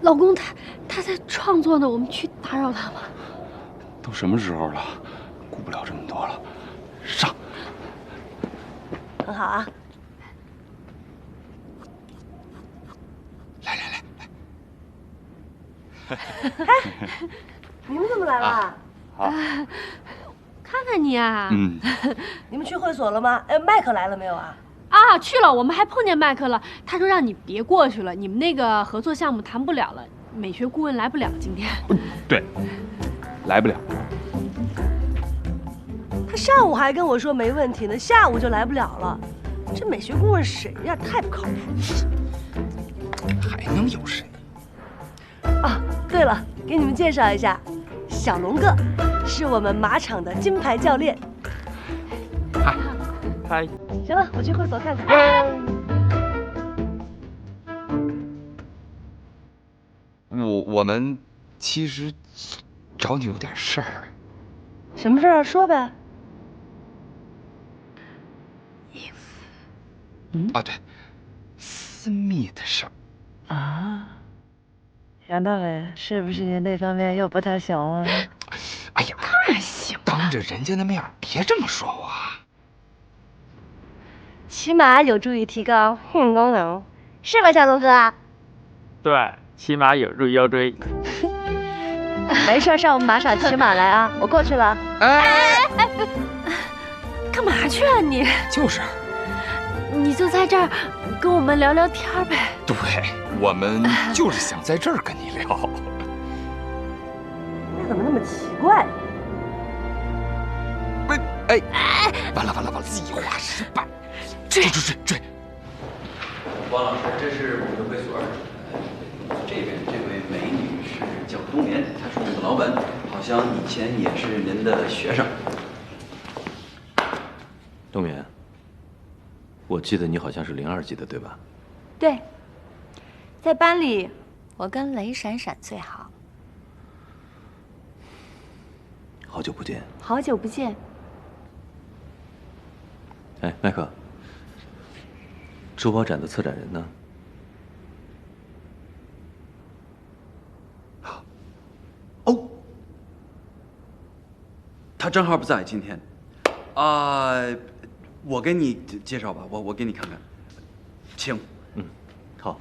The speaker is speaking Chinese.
老公，他在创作呢，我们去打扰他吗？都什么时候了，顾不了这么多了，上。很好啊。来。哎，你们怎么来了？好。看看你啊。你们去会所了吗？哎，麦克来了没有啊？啊，去了，我们还碰见麦克了。他说让你别过去了，你们那个合作项目谈不了了，美学顾问来不了今天。对，来不了。他上午还跟我说没問題呢，下午就來不了了。這美學顧問誰呀？太不靠譜。還能有誰？啊，對了，給你們介紹一下，小龍哥是我們馬場的金牌教練。嗨。行了，我去會所看看。我們其實找你有點事兒。什麼事兒？說唄。衣服。啊，對，私密的事兒。啊，楊大偉，是不是你那方面又不太行了？哎呀，太行！當着人家的面別這麼說話。起碼有助於提高性功能，是吧，小龍哥？對，起碼有助腰椎。沒事，上我們馬場騎馬來啊！我過去了。哎，幹嘛去啊你？就是。你就在這兒跟我們聊聊天唄。對，我們就是想在這兒跟你聊。那怎麼那麼奇怪？哎，完了，計劃失敗。追！王老師，這是我們的會所。這邊這位美女是叫冬眠，她是我們的老闆，好像以前也是您的學生。冬眠，我記得你好像是02級的，對吧？對，在班裡我跟雷閃閃最好。好久不見。好久不見。哎，麥克。珠寶展的策展人呢？哦，他正好不在今天。我給你介紹吧，我給你看看。請。好。